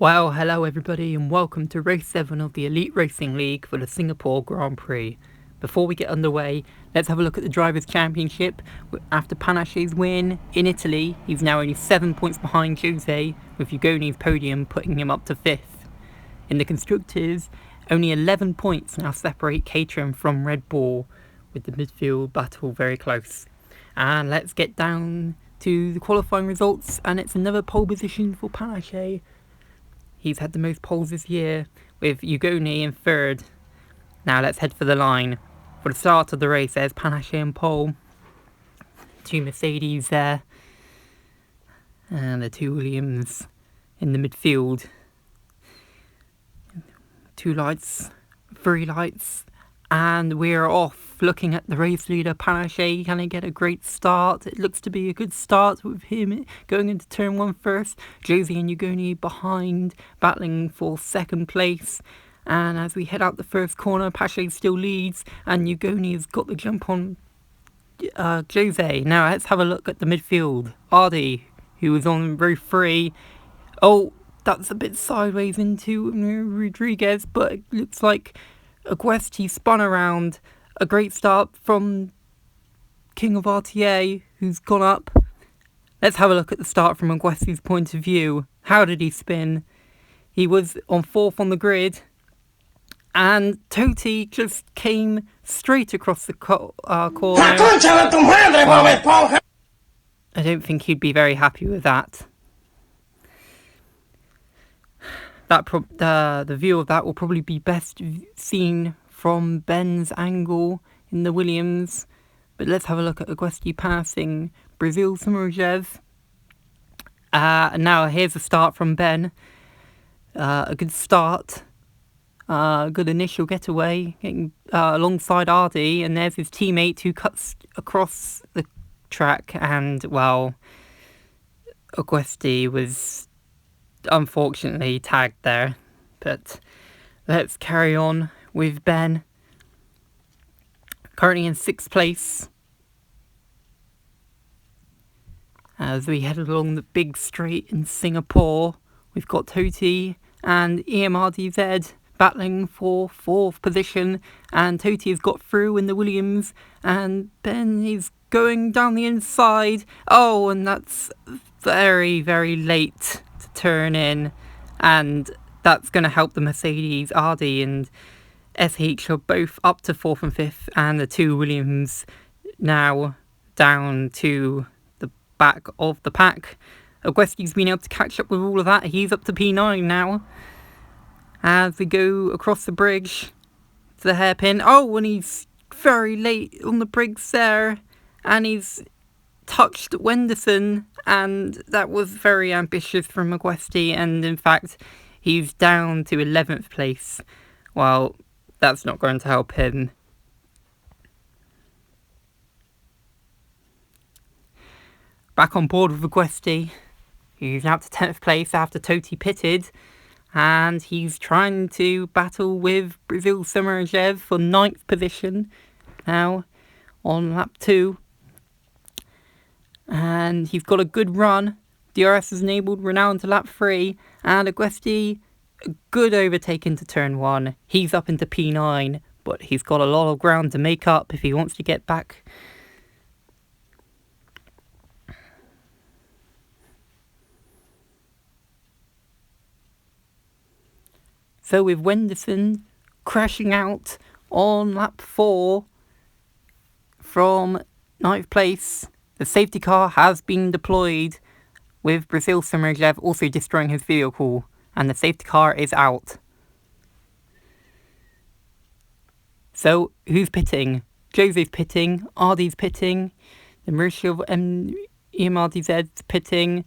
Well, hello everybody and welcome to race 7 of the Elite Racing League for the Singapore Grand Prix. Before we get underway, let's have a look at the Drivers' Championship. After Panache's win in Italy, he's now only 7 points behind Jose, with Ugoni's podium putting him up to 5th. In the Constructors, only 11 points now separate Caterham from Red Bull, with the midfield battle very close. And let's get down to the qualifying results, and it's another pole position for Panache. He's had the most poles this year, with Ugoni in 3rd. Now let's head for the line. For the start of the race, there's Panache in pole. 2 Mercedes there. And the 2 Williams in the midfield. 2 lights, 3 lights. And we're off looking at the race leader, Panache. Can he get a great start? It looks to be a good start with him going into turn 1 first. Josie and Ugoni behind, battling for 2nd place. And as we head out the first corner, Panache still leads, and Ugoni has got the jump on Jose. Now let's have a look at the midfield. Ardi, who was on row 3. Oh, that's a bit sideways into Rodriguez, but it looks like Aguesti spun around. A great start from King of RTA, who's gone up. Let's have a look at the start from Aguesti's point of view. How did he spin? He was on 4th on the grid, and Toti just came straight across the corner. Well, I don't think he'd be very happy with that. The view of that will probably be best seen from Ben's angle in the Williams. But let's have a look at Aguesti passing Brazil Samarejev. Now here's a start from Ben. A good start. Good initial getaway, getting alongside Ardi, and there's his teammate who cuts across the track, and well, Aguesti was unfortunately tagged there. But let's carry on with Ben, currently in 6th place. As we head along the big straight in Singapore, we've got Toti and EMRDZ battling for 4th position, and Toti has got through in the Williams, and Ben is going down the inside. Oh, and that's very, very late to turn in, and that's going to help the Mercedes. Ardi and SH are both up to 4th and 5th, and the 2 Williams now down to the back of the pack. Aguesti's been able to catch up with all of that. He's up to P9 now. As we go across the bridge to the hairpin. Oh, and he's very late on the bricks there. And he's touched Wenderson. And that was very ambitious from Aguesti. And in fact, he's down to 11th place. Well, that's not going to help him. Back on board with Aguesti. He's now to 10th place after Toti pitted. And he's trying to battle with Brazil Samarejev for 9th position now on lap 2. And he's got a good run. DRS has enabled Renown to lap 3. And Aguesti, a good overtake into turn 1. He's up into P9, but he's got a lot of ground to make up if he wants to get back. So with Wenderson crashing out on lap 4 from 9th place, the safety car has been deployed, with Brazil Samarejev also destroying his vehicle, and the safety car is out. So who's pitting? Jose's pitting, Ardi's pitting, the Mauricio EMRDZ's pitting,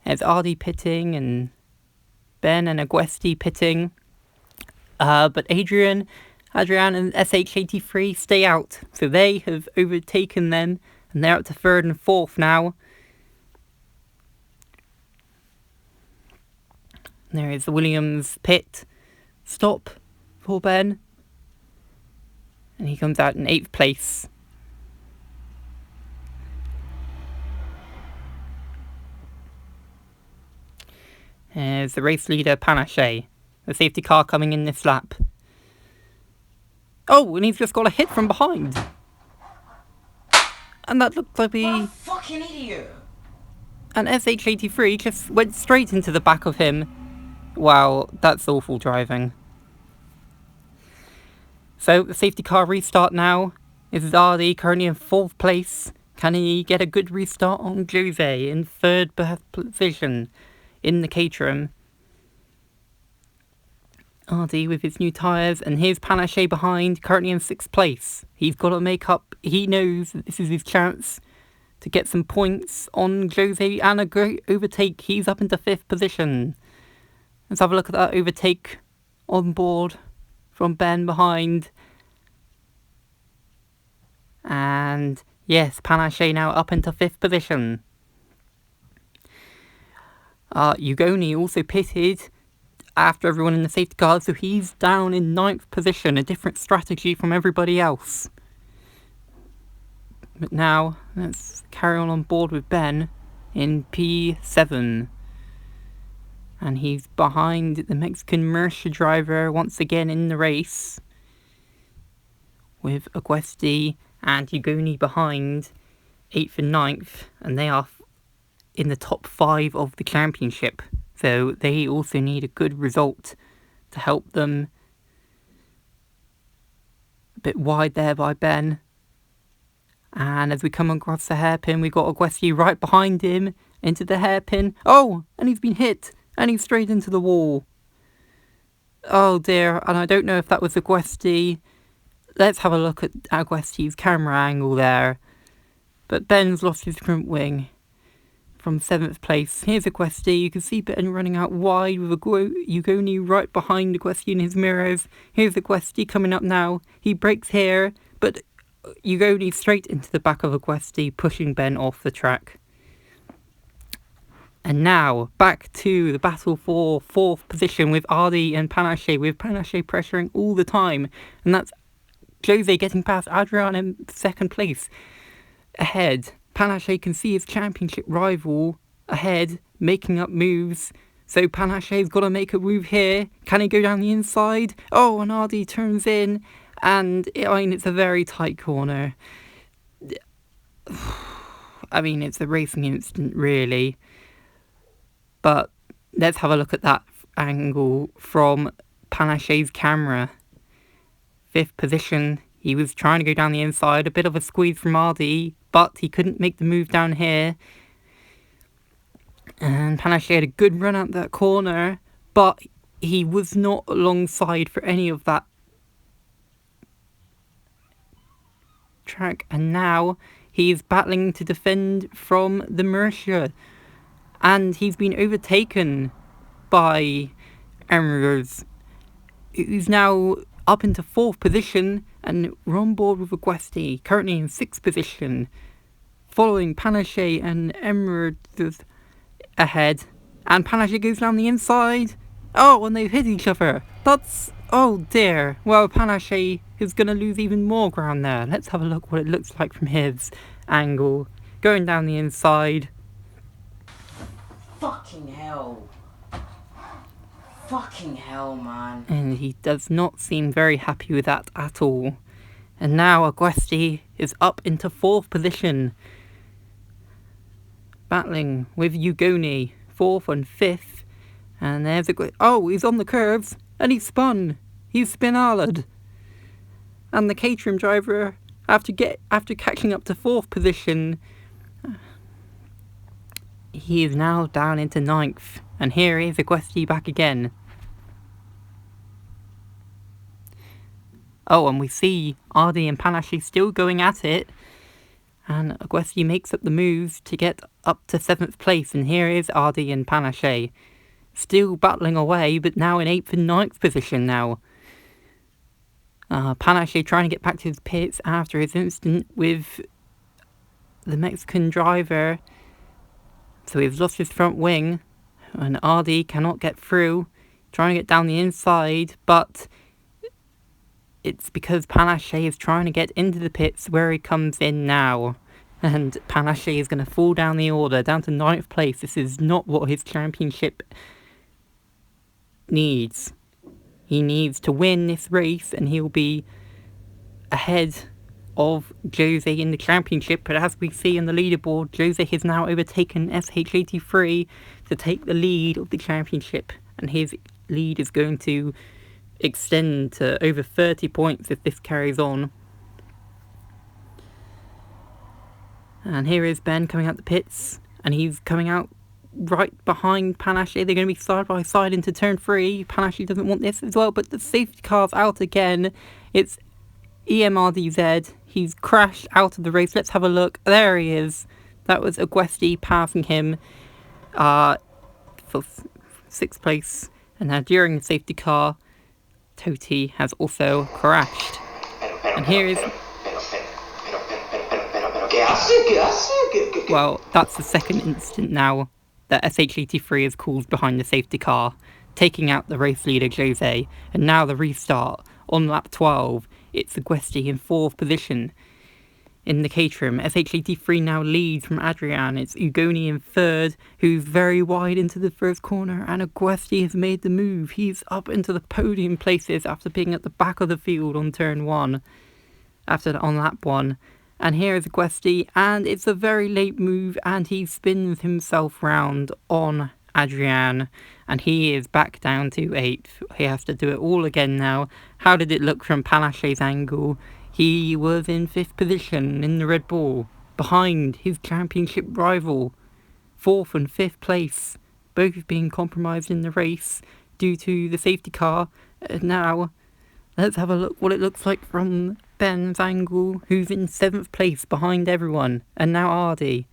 there's Ardi pitting, and Ben and Aguesti pitting. But Adrian and SH83 stay out, so they have overtaken them, and they're up to 3rd and 4th now. And there is the Williams pit stop for Ben, and he comes out in 8th place. Here's the race leader, Panache. The safety car coming in this lap. Oh, and he's just got a hit from behind. And that looked like What a fucking idiot! an SH83 just went straight into the back of him. Wow, that's awful driving. So, the safety car restart now. This is Ardy currently in 4th place. Can he get a good restart on Jose in 3rd position in the Caterham? Ardy with his new tyres, and here's Panache behind, currently in 6th place. He's got to make up. He knows that this is his chance to get some points on Jose, and a great overtake. He's up into 5th position. Let's have a look at that overtake on board from Ben behind. And yes, Panache now up into 5th position. Ugoni also pitted after everyone in the safety car, so he's down in 9th position, a different strategy from everybody else. But now, let's carry on board with Ben in P7. And he's behind the Mexican Mercer driver once again in the race, with Aguesti and Ugoni behind 8th and 9th, and they are in the top 5 of the championship. So they also need a good result to help them. A bit wide there by Ben. And as we come across the hairpin, we've got Aguesti right behind him into the hairpin. Oh, and he's been hit. And he's straight into the wall. Oh dear, and I don't know if that was Aguesti. Let's have a look at Aguesti's camera angle there. But Ben's lost his front wing from 7th place. Here's Aguesti. You can see Ben running out wide with Ugoni right behind Aguesti in his mirrors. Here's Aguesti coming up now. He brakes here, but Ugoni straight into the back of Aguesti, pushing Ben off the track. And now, back to the battle for 4th position with Ardy and Panache, with Panache pressuring all the time. And that's Jose getting past Adrian in 2nd place. Ahead, Panache can see his championship rival ahead, making up moves. So Panache's got to make a move here. Can he go down the inside? Oh, and Ardy turns in. And, it's a very tight corner. I mean, it's a racing incident, really. But let's have a look at that angle from Panache's camera. 5th position. He was trying to go down the inside. A bit of a squeeze from Ardy, but he couldn't make the move down here. And Panache had a good run out that corner, but he was not alongside for any of that track. And now he's battling to defend from the Mercer. And he's been overtaken by Emerers. He's now up into 4th position, and we're on board with Aguesti, currently in 6th position, following Panache and Emerers ahead. And Panache goes down the inside. Oh, and they've hit each other. Oh dear. Well, Panache is going to lose even more ground there. Let's have a look what it looks like from his angle. Going down the inside. Fucking hell. Fucking hell, man. And he does not seem very happy with that at all. And now Aguesti is up into 4th position, battling with Ugoni, 4th and 5th. And there's oh, he's on the curves, and he's spun. He's spin-alared. And the Caterham driver, after catching up to 4th position, he is now down into 9th. And here is Aguesti back again. Oh, and we see Ardy and Panache still going at it. And Aguesti makes up the moves to get up to 7th place. And here is Ardy and Panache. Still battling away, but now in 8th and 9th position now. Panache trying to get back to his pits after his incident with the Mexican driver. So he's lost his front wing. And Ardy cannot get through. Trying to get down the inside, but it's because Panache is trying to get into the pits where he comes in now. And Panache is going to fall down the order, down to 9th place. This is not what his championship needs. He needs to win this race and he'll be ahead of Jose in the championship. But as we see on the leaderboard, Jose has now overtaken SH83 to take the lead of the championship. And his lead is going to extend to over 30 points if this carries on. And here is Ben coming out the pits, and he's coming out right behind Panache. They're going to be side by side into turn 3. Panache doesn't want this as well, but the safety car's out again. It's EMRDZ. He's crashed out of the race. Let's have a look. There he is. That was Aguesti passing him for 6th place. And now during the safety car, Toti has also crashed. And here is... Well, that's the second instant now that SH83 has called behind the safety car, taking out the race leader Jose. And now the restart on lap 12. It's Aguesti in 4th position. In the Caterham, SH83 now leads from Adrian. It's Ugoni in 3rd, who's very wide into the first corner, and Aguesti has made the move. He's up into the podium places after being at the back of the field on turn 1, on lap 1. And here is Aguesti, and it's a very late move, and he spins himself round on Adrian, and he is back down to 8th. He has to do it all again now. How did it look from Panache's angle? He was in 5th position in the Red Bull, behind his championship rival, 4th and 5th place, both being compromised in the race due to the safety car. Now, let's have a look what it looks like from Ben's angle, who's in 7th place behind everyone, and now Ardi,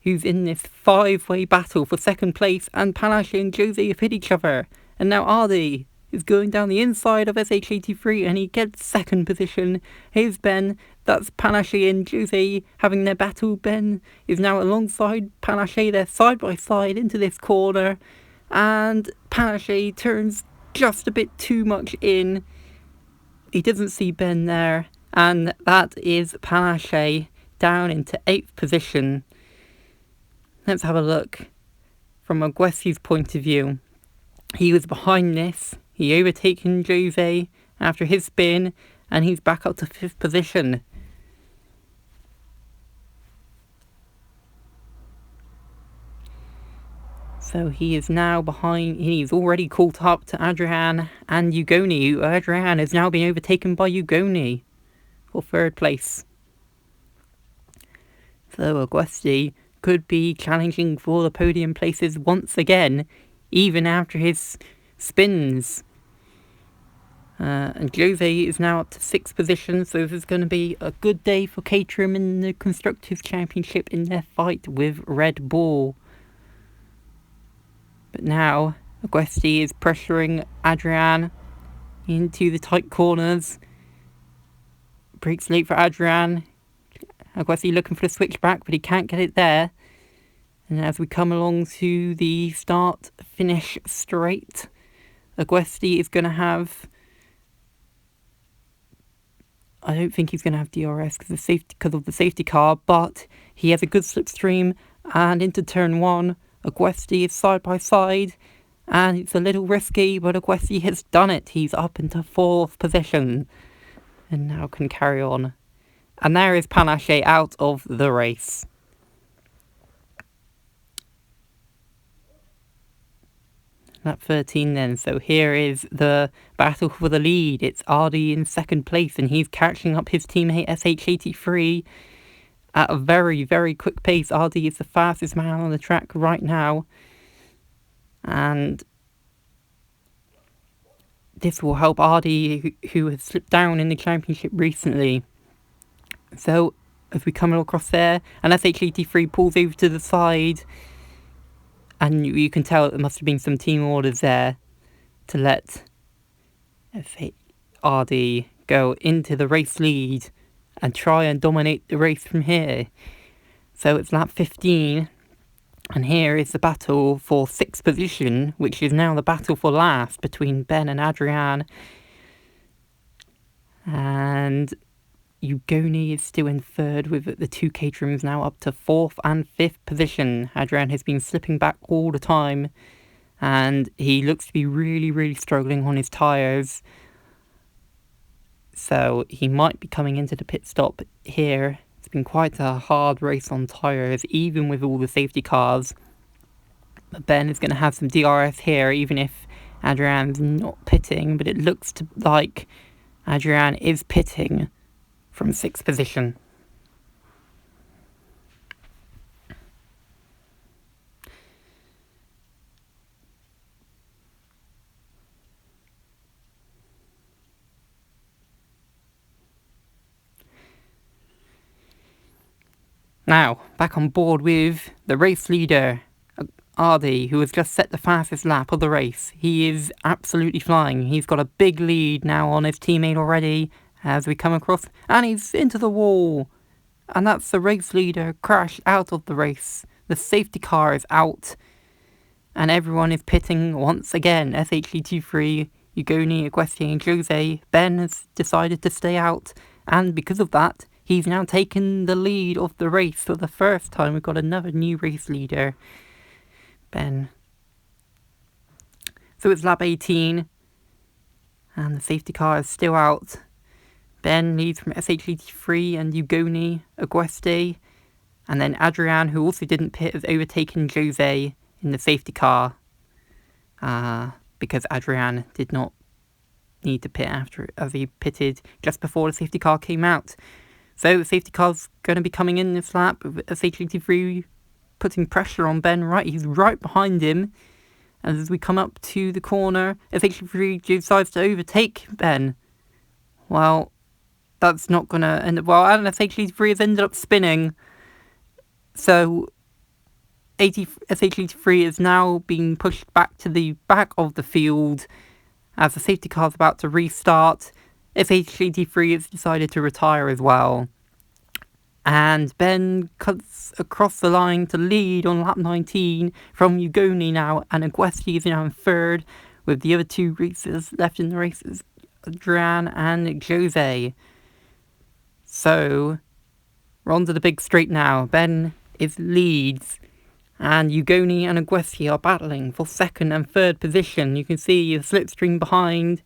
who's in this 5-way battle for 2nd place, and Panache and Jose have hit each other, and now Ardi is going down the inside of SH83 and he gets 2nd position. Here's Ben, that's Panache and Jose having their battle. Ben is now alongside Panache, they're side by side into this corner, and Panache turns just a bit too much in. He doesn't see Ben there, and that is Panache down into 8th position. Let's have a look from Aguesti's point of view. He was behind this. He overtaken Jose after his spin, and he's back up to 5th position. So he is now behind, he's already caught up to Adrian and Ugoni. Adrian has now been overtaken by Ugoni for 3rd place. So Aguesti could be challenging for the podium places once again, even after his spins. And Jose is now up to 6th position, so this is going to be a good day for Caterham in the Constructors' Championship in their fight with Red Bull. But now, Aguesti is pressuring Adrian into the tight corners. Brakes late for Adrian. Aguesti looking for the switchback, but he can't get it there. And as we come along to the start-finish straight, Aguesti is going to have... I don't think he's going to have DRS because of the safety car, but he has a good slipstream, and into turn 1, Aguesti is side by side, and it's a little risky, but Aguesti has done it. He's up into 4th position, and now can carry on. And there is Panache out of the race. Lap 13 then, so here is the battle for the lead. It's Ardi in 2nd place, and he's catching up his teammate SH83 at a very, very quick pace. Ardi is the fastest man on the track right now, and this will help Ardi, who has slipped down in the championship recently. So as we come across there, and SH83 pulls over to the side, and you can tell there must have been some team orders there to let RD go into the race lead and try and dominate the race from here. So it's lap 15, and here is the battle for 6th position, which is now the battle for last between Ben and Adrian. And Ugoni is still in 3rd, with the 2 Caterhams now up to 4th and 5th position. Adrian has been slipping back all the time, and he looks to be really, really struggling on his tyres. So he might be coming into the pit stop here. It's been quite a hard race on tyres, even with all the safety cars. But Ben is going to have some DRS here, even if Adrian's not pitting. But it looks like Adrian is pitting from 6th position. Now, back on board with the race leader, Ardy, who has just set the fastest lap of the race. He is absolutely flying. He's got a big lead now on his teammate already as we come across, and he's into the wall. And that's the race leader crashed out of the race. The safety car is out, and everyone is pitting once again. SHE23, Ugoni, Equesti and Jose. Ben has decided to stay out, and because of that, he's now taken the lead of the race for the first time. We've got another new race leader, Ben. So it's lap 18, and the safety car is still out. Ben leads from SHE3 and Ugoni, Equesti, and then Adrian, who also didn't pit, has overtaken Jose in the safety car, because Adrian did not need to pit as he pitted just before the safety car came out. So the safety car's going to be coming in this lap with SHE3 putting pressure on Ben. He's right behind him. And as we come up to the corner, SHE3 decides to overtake Ben. Well, that's not going to end up well. And SHE3 has ended up spinning. So SHE3 is now being pushed back to the back of the field as the safety car's about to restart. SHE3 has decided to retire as well. And Ben cuts across the line to lead on lap 19 from Ugoni now, and Equesti is now in 3rd, with the other 2 racers left in the races, Adrian and Jose. So, we're on to the big straight now. Ben leads, and Ugoni and Equesti are battling for 2nd and 3rd position. You can see the slipstream behind,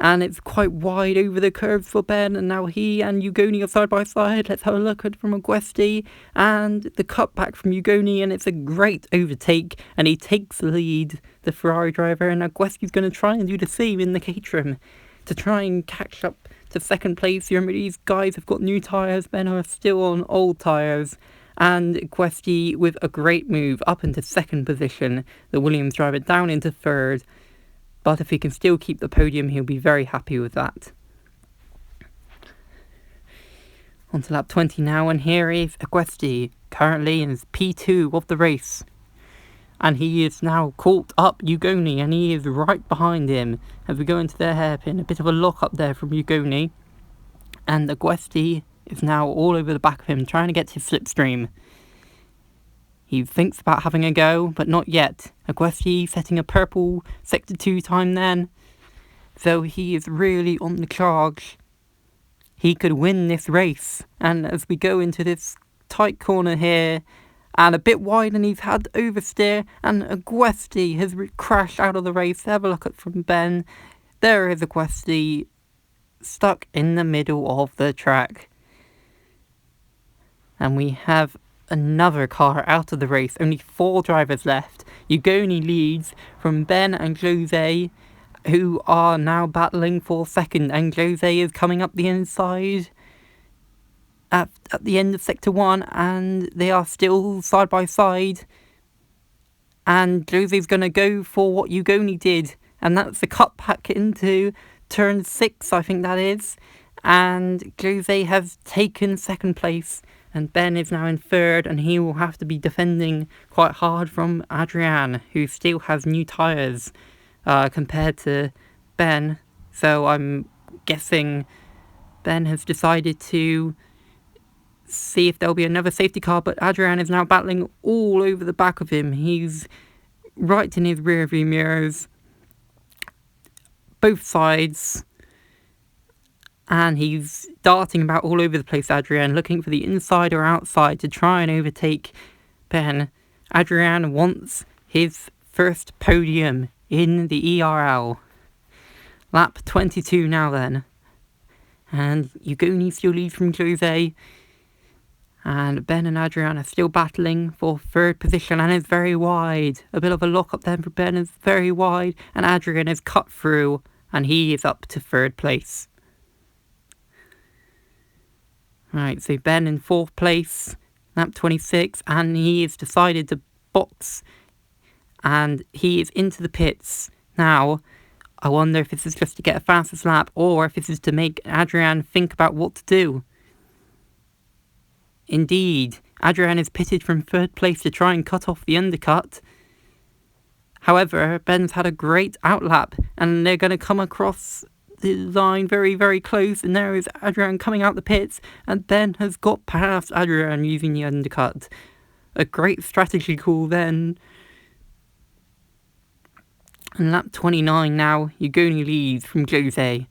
and it's quite wide over the curves for Ben, and now he and Ugoni are side by side. Let's have a look at from Equesti, and the cutback from Ugoni, and it's a great overtake, and he takes the lead, the Ferrari driver, and Equesti's going to try and do the same in the Caterham to try and catch up to 2nd place. Remember, these guys have got new tyres, Ben are still on old tyres, and Equesti with a great move up into 2nd position, the Williams driver down into 3rd. But if he can still keep the podium, he'll be very happy with that. On to lap 20 now, and here is Equesti, currently in P2 of the race. And he is now caught up Ugoni, and he is right behind him as we go into their hairpin. A bit of a lock up there from Ugoni. And Equesti is now all over the back of him, trying to get to his slipstream. He thinks about having a go, but not yet. Equesti setting a purple Sector 2 time then. So he is really on the charge. He could win this race. And as we go into this tight corner here, and a bit wide, and he's had oversteer, and Equesti has crashed out of the race. Have a look at from Ben. There is Equesti stuck in the middle of the track. And we have another car out of the race. Only 4 drivers left. Ugoni leads from Ben and Jose, who are now battling for 2nd, and Jose is coming up the inside at the end of Sector 1, and they are still side by side, and Jose's going to go for what Ugoni did, and that's the cutback into turn 6, I think that is, and Jose has taken 2nd place. And Ben is now in 3rd, and he will have to be defending quite hard from Adrian, who still has new tyres compared to Ben. So I'm guessing Ben has decided to see if there'll be another safety car, but Adrian is now battling all over the back of him. He's right in his rear view mirrors, both sides. And he's darting about all over the place, Adrian, looking for the inside or outside to try and overtake Ben. Adrian wants his first podium in the ERL. Lap 22 now then. And Ugoni still leads from Jose. And Ben and Adrian are still battling for third position, and is very wide. A bit of a lock up then for Ben, is very wide, and Adrian is cut through, and he is up to third place. Right, so Ben in fourth place, lap 26, and he has decided to box, and he is into the pits. Now, I wonder if this is just to get a fastest lap, or if this is to make Adrian think about what to do. Indeed, Adrian is pitted from third place to try and cut off the undercut. However, Ben's had a great outlap, and they're going to come across the line very, very close, and there is Adrian coming out the pits, and Ben has got past Adrian using the undercut. A great strategy call then. And lap 29 now, Ugoni leads from Jose.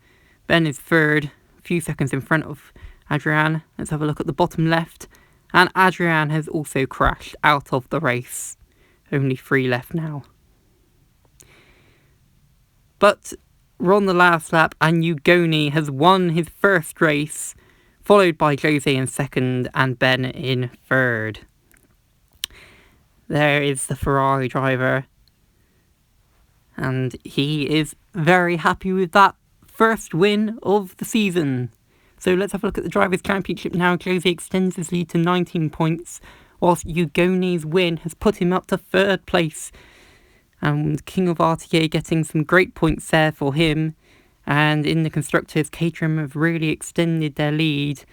Ben is third, a few seconds in front of Adrian. Let's have a look at the bottom left. And Adrian has also crashed out of the race. Only 3 left now. But we're on the last lap, and Ugoni has won his first race, followed by Jose in second and Ben in third. There is the Ferrari driver. And he is very happy with that first win of the season. So let's have a look at the Drivers' Championship now. Jose extends his lead to 19 points, whilst Ugoni's win has put him up to third place. And King of RTA getting some great points there for him. And in the Constructors, Caterham have really extended their lead.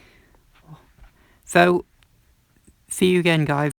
So, see you again, guys.